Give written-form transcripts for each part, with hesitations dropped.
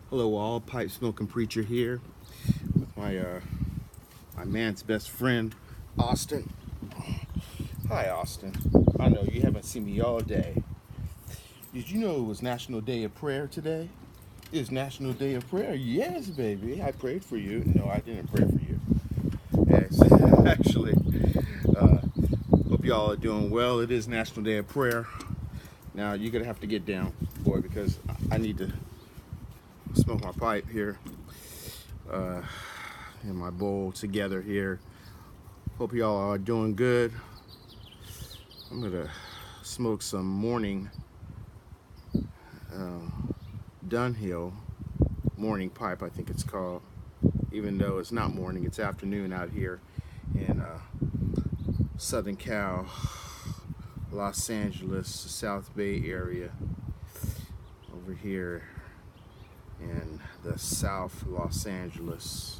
Hello all, pipe smoking preacher here with my man's best friend, Austin. Hi Austin. I know you haven't seen me all day. Did you know it was National Day of Prayer today? It's National Day of Prayer. Yes, baby. I prayed for you. No, I didn't pray for you. Yes, actually. Uh, Hope y'all are doing well. It is National Day of Prayer. Now you're gonna have to get down, boy, because I need to smoke my pipe here. In my bowl together here. Hope y'all are doing good. I'm gonna smoke some morning Dunhill morning pipe, I think it's called. Even though it's not morning, it's afternoon out here in Southern Cal, Los Angeles, South Bay area, over here in the South Los Angeles.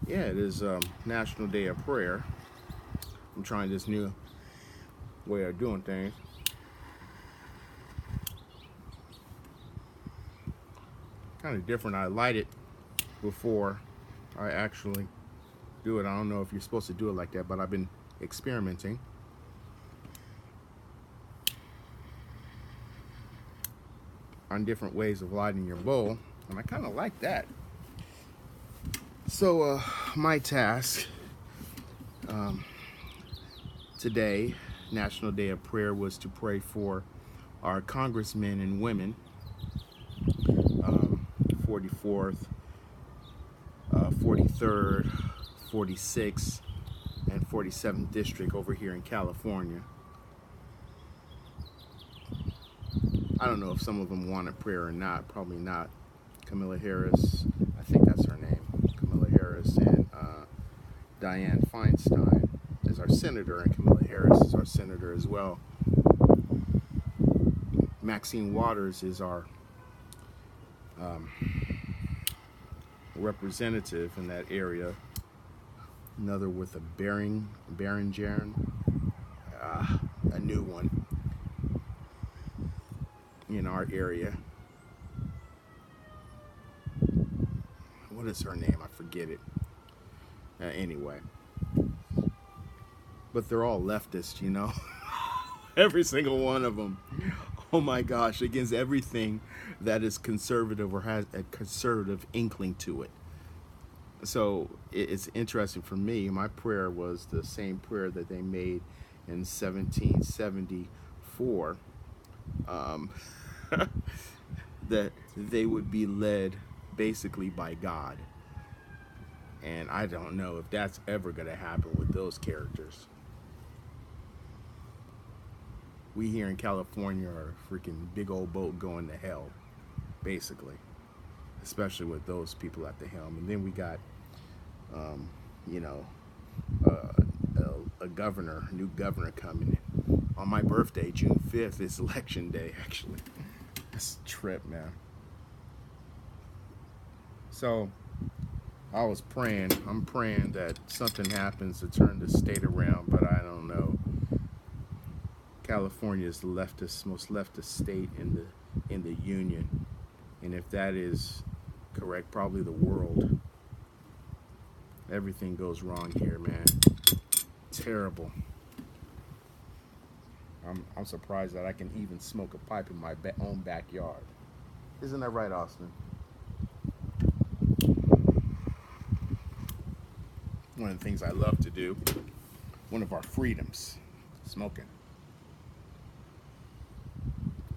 Yeah, it is National Day of Prayer. I'm trying this new way of doing things. Kind of different. I light it before I actually do it. I don't know if you're supposed to do it like that, but I've been experimenting. On different ways of lighting your bowl, and I kind of like that. So my task today, National Day of Prayer, was to pray for our congressmen and women, 44th, 43rd, 46th, and 47th district over here in California. I don't know if some of them wanted prayer or not. Probably not. Kamala Harris, I think that's her name. Kamala Harris and Dianne Feinstein is our senator, and Kamala Harris is our senator as well. Maxine Waters is our representative in that area. Another with a Barringen, a new one in our area. What is her name? I forget it. Anyway, but they're all leftists, you know. Every single one of them. Oh my gosh, against everything that is conservative or has a conservative inkling to it. So it's interesting for me. My prayer was the same prayer that they made in 1774, that they would be led basically by God. And I don't know if that's ever going to happen with those characters. We here in California are a freaking big old boat going to hell, basically, especially with those people at the helm. And then we got, you know, a governor, new governor coming in. On my birthday, June 5th, is election day, actually. It's a trip, man. So I was praying. I'm praying that something happens to turn the state around, but I don't know. California is the most leftist state in the union, and if that is correct, probably the world. Everything goes wrong here, man. Terrible. I'm surprised that I can even smoke a pipe in my own backyard. Isn't that right, Austin? One of the things I love to do. One of our freedoms, smoking.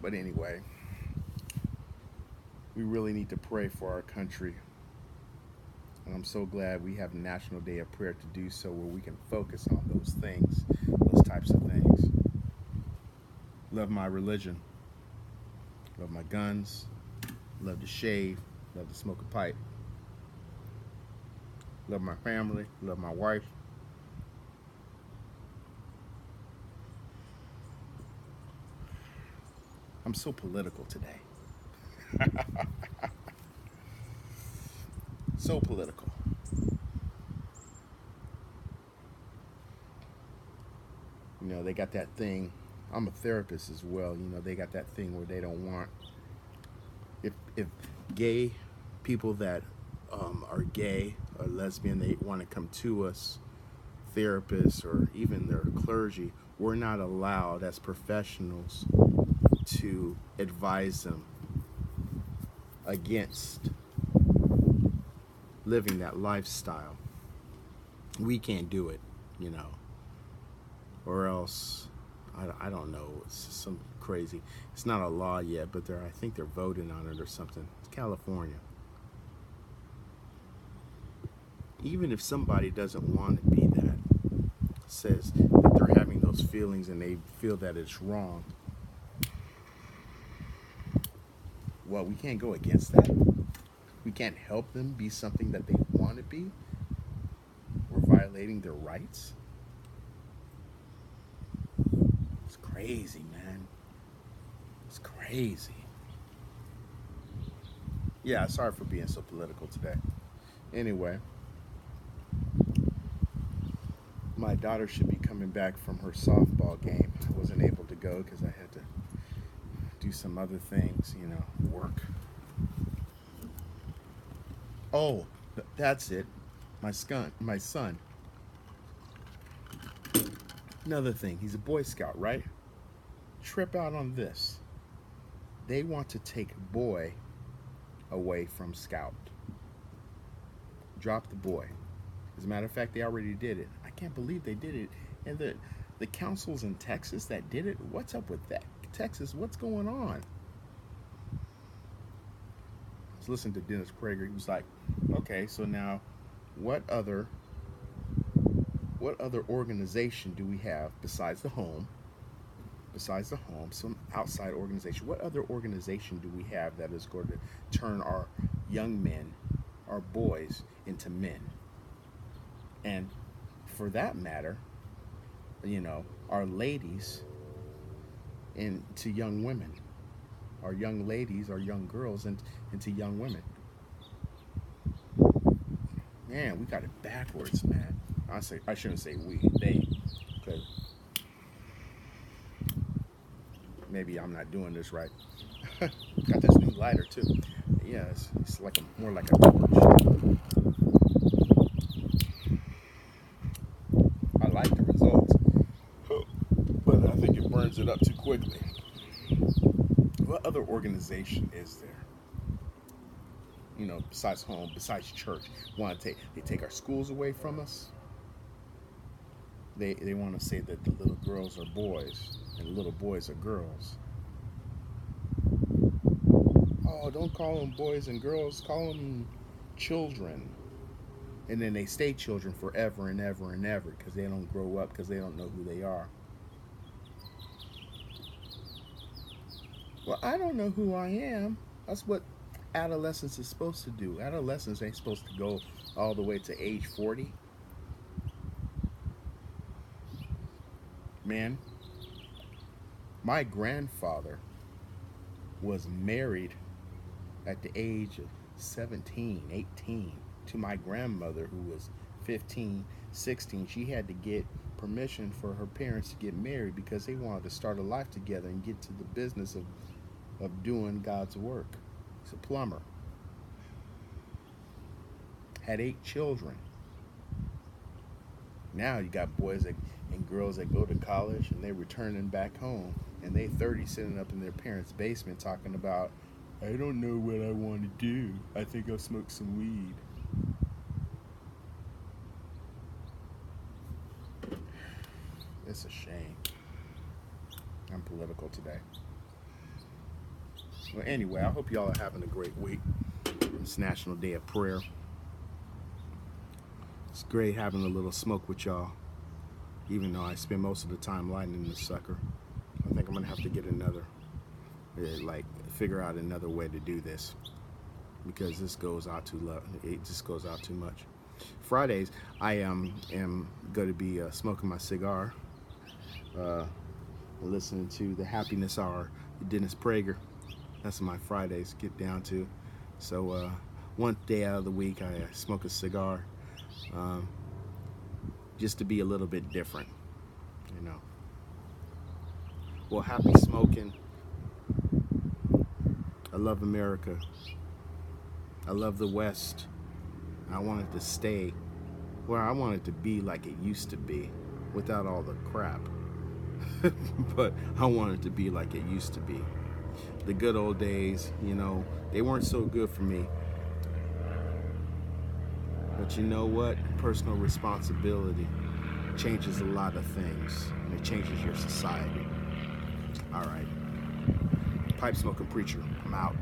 But anyway, we really need to pray for our country. And I'm so glad we have a National Day of Prayer to do so, where we can focus on those things, those types of things. Love my religion. Love my guns. Love to shave. Love to smoke a pipe. Love my family. Love my wife. I'm so political today. So political. You know, they got that thing. I'm a therapist as well. You know, they got that thing where they don't want, if Gay people that are gay or lesbian, they want to come to us, therapists or even their clergy, we're not allowed as professionals to advise them against living that lifestyle. We can't do it, you know, or else I don't know. It's some crazy. It's not a law yet, but I think they're voting on it or something. It's California. Even if somebody doesn't want to be that, says that they're having those feelings and they feel that it's wrong, well, we can't go against that. We can't help them be something that they want to be. We're violating their rights. It's crazy, man. It's crazy. Yeah, sorry for being so political today. Anyway, my daughter should be coming back from her softball game. I wasn't able to go because I had to do some other things, you know, work. Oh, that's it. My son. Another thing, he's a Boy Scout, right? Trip out on this. They want to take boy away from Scout. Drop the boy. As a matter of fact, they already did it. I can't believe they did it. And the councils in Texas that did it, what's up with that? Texas, what's going on? I was listening to Dennis Prager. He was like, okay, so now what other organization do we have besides the home? Besides the home, some outside organization. What other organization do we have that is going to turn our young men, our boys, into men? And for that matter, you know, our ladies into young women, our young ladies, our young girls into young women. Man, we got it backwards, man. I shouldn't say we, they, because maybe I'm not doing this right. Got this new lighter too. Yeah, it's like more like a torch. I like the results, but I think it burns it up too quickly. What other organization is there? You know, besides home, besides church, they take our schools away from us. They want to say that the little girls are boys and the little boys are girls. Oh, don't call them boys and girls, call them children. And then they stay children forever and ever and ever because they don't grow up, because they don't know who they are. Well, I don't know who I am. That's what adolescence is supposed to do. Adolescence ain't supposed to go all the way to age 40. Man, my grandfather was married at the age of 17, 18 to my grandmother, who was 15, 16. She had to get permission for her parents to get married because they wanted to start a life together and get to the business of doing God's work. He's a plumber. Had 8 children. Now you got boys and girls that go to college and they're returning back home and they 30 sitting up in their parents' basement talking about, I don't know what I want to do. I think I'll smoke some weed. It's a shame. I'm political today. Well, anyway, I hope y'all are having a great week. It's National Day of Prayer. It's great having a little smoke with y'all, even though I spend most of the time lighting this sucker. I think I'm gonna have to get figure out another way to do this because this goes out too low. It just goes out too much. Fridays, I am going to be smoking my cigar, listening to the Happiness Hour, Dennis Prager. That's my Fridays get down to. So one day out of the week, I smoke a cigar. Just to be a little bit different, you know. Well, happy smoking. I love America. I love the West. I want it to stay where I want it to be like it used to be, without all the crap. But I want it to be like it used to be. The good old days, they weren't so good for me. But you know what? Personal responsibility changes a lot of things. And it changes your society. All right. Pipe smoking preacher. I'm out.